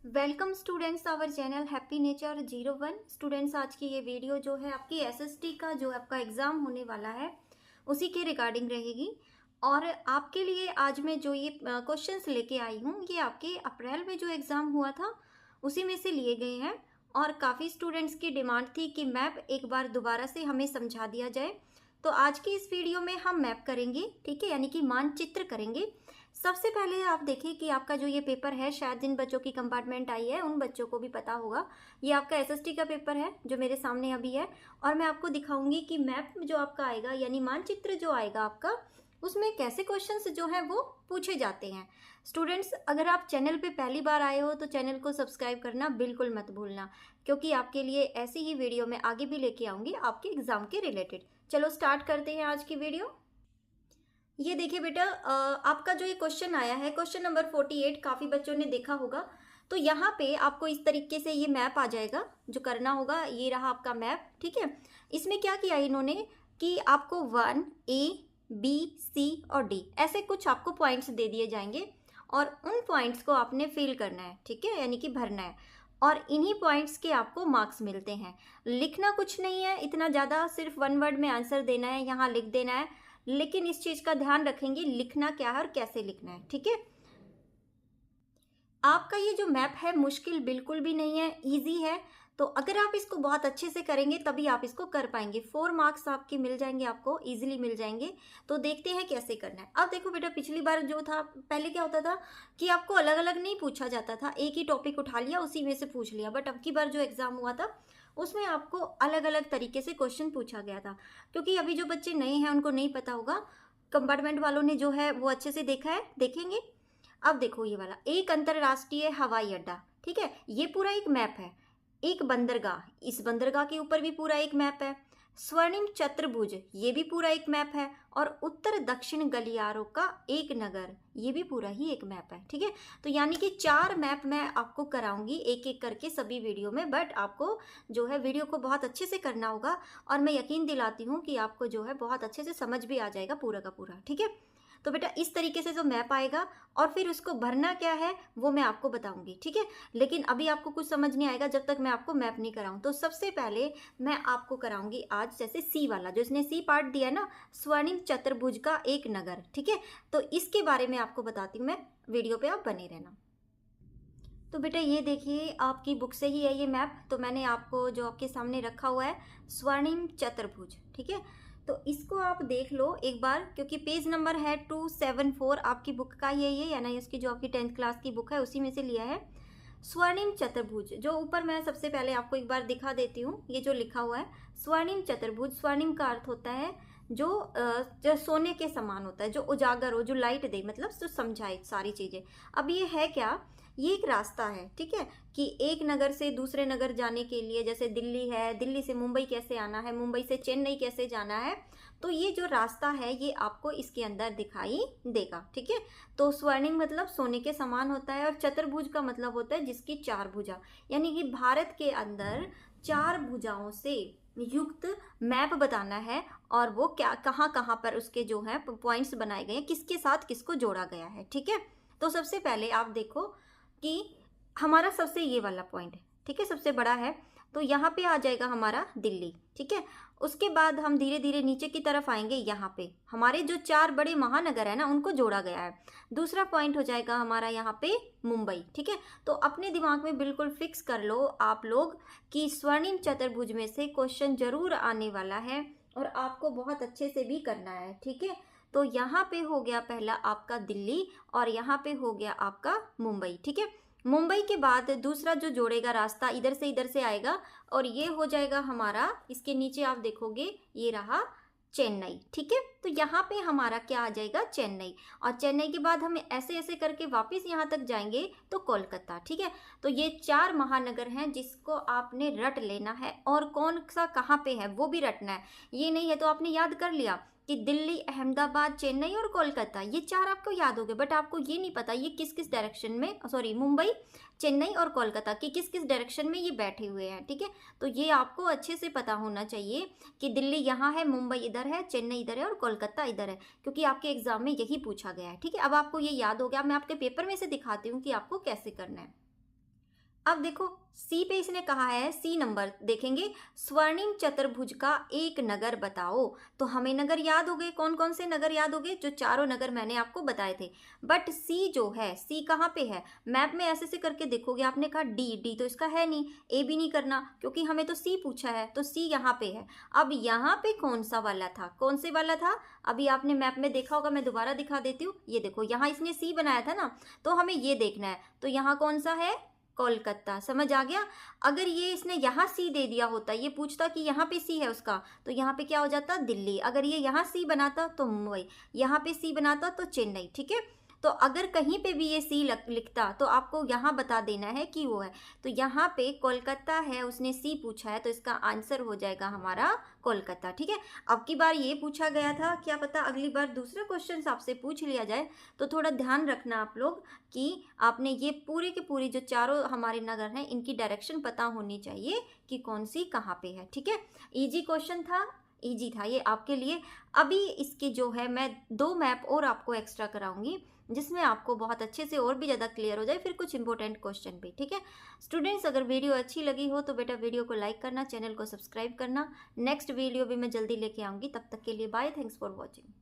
Welcome students our channel happy nature 01। Students, आज की ये वीडियो जो है आपकी एसएसटी का जो आपका एग्ज़ाम होने वाला है उसी के रिगार्डिंग रहेगी। और आपके लिए आज मैं जो ये क्वेश्चंस लेके आई हूँ ये आपके अप्रैल में जो एग्ज़ाम हुआ था उसी में से लिए गए हैं। और काफ़ी स्टूडेंट्स की डिमांड थी कि मैप एक बार दोबारा से हमें समझा दिया जाए, तो आज की इस वीडियो में हम मैप करेंगे, ठीक है, यानी कि मानचित्र करेंगे। सबसे पहले आप देखें कि आपका जो ये पेपर है, शायद जिन बच्चों की कंपार्टमेंट आई है उन बच्चों को भी पता होगा, ये आपका एसएसटी का पेपर है जो मेरे सामने अभी है। और मैं आपको दिखाऊंगी कि मैप जो आपका आएगा यानी मानचित्र जो आएगा आपका, उसमें कैसे क्वेश्चंस जो हैं वो पूछे जाते हैं। स्टूडेंट्स, अगर आप चैनल पे पहली बार आए हो तो चैनल को सब्सक्राइब करना बिल्कुल मत भूलना, क्योंकि आपके लिए ऐसी ही वीडियो मैं आगे भी लेके आऊँगी आपके एग्ज़ाम के रिलेटेड। चलो स्टार्ट करते हैं आज की वीडियो। ये देखिए बेटा, आपका जो ये क्वेश्चन आया है, क्वेश्चन नंबर 48, काफ़ी बच्चों ने देखा होगा। तो यहाँ पे आपको इस तरीके से ये मैप आ जाएगा। जो करना होगा, ये रहा आपका मैप, ठीक है। इसमें क्या किया इन्होंने कि आपको 1 A B C और D ऐसे कुछ आपको पॉइंट्स दे दिए जाएंगे और उन पॉइंट्स को आपने फिल करना है, ठीक है, यानी कि भरना है। और इन्हीं पॉइंट्स के आपको मार्क्स मिलते हैं। लिखना कुछ नहीं है इतना ज़्यादा, सिर्फ 1 वर्ड में आंसर देना है, यहाँ लिख देना है। लेकिन इस चीज़ का ध्यान रखेंगे लिखना क्या है और कैसे लिखना है, ठीक है। आपका ये जो मैप है मुश्किल बिल्कुल भी नहीं है, इजी है। तो अगर आप इसको बहुत अच्छे से करेंगे तभी आप इसको कर पाएंगे। 4 मार्क्स आपके मिल जाएंगे, आपको इजीली मिल जाएंगे। तो देखते हैं कैसे करना है। अब देखो बेटा, पिछली बार जो था, पहले क्या होता था कि आपको अलग अलग नहीं पूछा जाता था, एक ही टॉपिक उठा लिया उसी में से पूछ लिया। बट अब की बार जो एग्जाम हुआ था उसमें आपको अलग अलग तरीके से क्वेश्चन पूछा गया था, क्योंकि अभी जो बच्चे नए हैं उनको नहीं पता होगा। कंपार्टमेंट वालों ने जो है वो अच्छे से देखा है, देखेंगे। अब देखो ये वाला, एक अंतरराष्ट्रीय हवाई अड्डा, ठीक है, ये पूरा एक मैप है। एक बंदरगाह, इस बंदरगाह के ऊपर भी पूरा एक मैप है। स्वर्णिम चतुर्भुज, ये भी पूरा एक मैप है। और उत्तर दक्षिण गलियारों का एक नगर, ये भी पूरा ही एक मैप है, ठीक है। तो यानी कि 4 मैप मैं आपको कराऊंगी एक एक करके सभी वीडियो में। बट आपको जो है वीडियो को बहुत अच्छे से करना होगा और मैं यकीन दिलाती हूँ कि आपको जो है बहुत अच्छे से समझ भी आ जाएगा पूरा का पूरा, ठीक है। तो बेटा इस तरीके से जो मैप आएगा और फिर उसको भरना क्या है वो मैं आपको बताऊंगी, ठीक है। लेकिन अभी आपको कुछ समझ नहीं आएगा जब तक मैं आपको मैप नहीं कराऊं। तो सबसे पहले मैं आपको कराऊंगी आज जैसे सी वाला, जो इसने सी पार्ट दिया ना, स्वर्णिम चतुर्भुज का एक नगर, ठीक है। तो इसके बारे में आपको बताती हूँ मैं, वीडियो पे आप बने रहना। तो बेटा ये देखिए, आपकी बुक से ही है ये मैप। तो मैंने आपको जो आपके सामने रखा हुआ है स्वर्णिम चतुर्भुज, ठीक है। तो इसको आप देख लो एक बार, क्योंकि पेज नंबर है 274 आपकी बुक का ही है ये, यानी इसकी जो आपकी 10th क्लास की बुक है उसी में से लिया है। स्वर्णिम चतुर्भुज जो ऊपर मैं सबसे पहले आपको एक बार दिखा देती हूँ, ये जो लिखा हुआ है स्वर्णिम चतुर्भुज। स्वर्णिम का अर्थ होता है जो सोने के समान होता है, जो उजागर हो, जो लाइट दे, मतलब जो समझाए सारी चीजें। अब ये है क्या, ये एक रास्ता है, ठीक है, कि एक नगर से दूसरे नगर जाने के लिए, जैसे दिल्ली है, दिल्ली से मुंबई कैसे आना है, मुंबई से चेन्नई कैसे जाना है, तो ये जो रास्ता है ये आपको इसके अंदर दिखाई देगा, ठीक है। तो स्वर्णिम मतलब सोने के समान होता है, और चतुर्भुज का मतलब होता है जिसकी 4 भुजा, यानी कि भारत के अंदर 4 भुजाओं से युक्त मैप बताना है। और वो क्या, कहाँ कहाँ पर उसके जो है पॉइंट्स बनाए गए हैं, किसके साथ किसको जोड़ा गया है, ठीक है। तो सबसे पहले आप देखो कि हमारा सबसे ये वाला पॉइंट है, ठीक है, सबसे बड़ा है। तो यहाँ पे आ जाएगा हमारा दिल्ली, ठीक है। उसके बाद हम धीरे धीरे नीचे की तरफ आएंगे, यहाँ पे हमारे जो 4 बड़े महानगर है ना उनको जोड़ा गया है। दूसरा पॉइंट हो जाएगा हमारा यहाँ पे मुंबई, ठीक है। तो अपने दिमाग में बिल्कुल फिक्स कर लो आप लोग कि स्वर्णिम चतुर्भुज में से क्वेश्चन जरूर आने वाला है और आपको बहुत अच्छे से भी करना है, ठीक है। तो यहाँ पे हो गया पहला आपका दिल्ली और यहाँ पे हो गया आपका मुंबई, ठीक है। मुंबई के बाद दूसरा जो जोड़ेगा रास्ता इधर से आएगा और ये हो जाएगा हमारा, इसके नीचे आप देखोगे ये रहा चेन्नई, ठीक है। तो यहाँ पे हमारा क्या आ जाएगा, चेन्नई। और चेन्नई के बाद हम ऐसे ऐसे करके वापस यहाँ तक जाएंगे तो कोलकाता, ठीक है। तो ये 4 महानगर हैं जिसको आपने रट लेना है, और कौन सा कहाँ पे है वो भी रटना है। ये नहीं है तो आपने याद कर लिया कि दिल्ली, अहमदाबाद, चेन्नई और कोलकाता, ये 4 आपको याद हो गए। बट आपको ये नहीं पता ये किस किस डायरेक्शन में, सॉरी, मुंबई, चेन्नई और कोलकाता की किस किस डायरेक्शन में ये बैठे हुए हैं, ठीक है। तो ये आपको अच्छे से पता होना चाहिए कि दिल्ली यहाँ है, मुंबई इधर है, चेन्नई इधर है और कोलकाता इधर है, क्योंकि आपके एग्जाम में यही पूछा गया है, ठीक है। अब आपको ये याद हो गया, मैं आपके पेपर में से दिखाती हूँ कि आपको कैसे करना है। अब देखो सी पे इसने कहा है, सी नंबर देखेंगे, स्वर्णिम चतुर्भुज का एक नगर बताओ। तो हमें नगर याद हो गए, कौन कौन से नगर याद हो गए, जो चारों नगर मैंने आपको बताए थे। बट सी जो है, सी कहाँ पे है, मैप में ऐसे से करके देखोगे, आपने कहा डी, डी तो इसका है नहीं, ए भी नहीं करना क्योंकि हमें तो सी पूछा है, तो सी यहाँ पे है। अब यहाँ पे कौन सा वाला था, कौन से वाला था, अभी आपने मैप में देखा होगा, मैं दोबारा दिखा देती हूँ। ये देखो यहाँ इसने सी बनाया था ना, तो हमें ये देखना है, तो यहाँ कौन सा है, कोलकाता। समझ आ गया। अगर ये इसने यहाँ सी दे दिया होता, ये पूछता कि यहाँ पे सी है उसका, तो यहाँ पे क्या हो जाता, दिल्ली। अगर ये यहाँ सी बनाता तो मुंबई, यहाँ पे सी बनाता तो चेन्नई। ठीक है, तो अगर कहीं पे भी ये सी लिखता तो आपको यहाँ बता देना है कि वो है। तो यहाँ पे कोलकाता है, उसने सी पूछा है, तो इसका आंसर हो जाएगा हमारा कोलकाता। ठीक है, अब की बार ये पूछा गया था, क्या पता अगली बार दूसरा क्वेश्चन आपसे पूछ लिया जाए। तो थोड़ा ध्यान रखना आप लोग कि आपने ये पूरे के पूरी जो चारों हमारे नगर हैं, इनकी डायरेक्शन पता होनी चाहिए कि कौन सी कहाँ पे है। ठीक है, इजी क्वेश्चन था, इजी था ये आपके लिए। अभी इसके जो है मैं 2 मैप और आपको एक्स्ट्रा कराऊंगी, जिसमें आपको बहुत अच्छे से और भी ज़्यादा क्लियर हो जाए, फिर कुछ इंपॉर्टेंट क्वेश्चन भी। ठीक है स्टूडेंट्स, अगर वीडियो अच्छी लगी हो तो बेटा वीडियो को लाइक करना, चैनल को सब्सक्राइब करना। नेक्स्ट वीडियो भी मैं जल्दी लेके आऊँगी, तब तक के लिए बाय, थैंक्स फॉर वॉचिंग।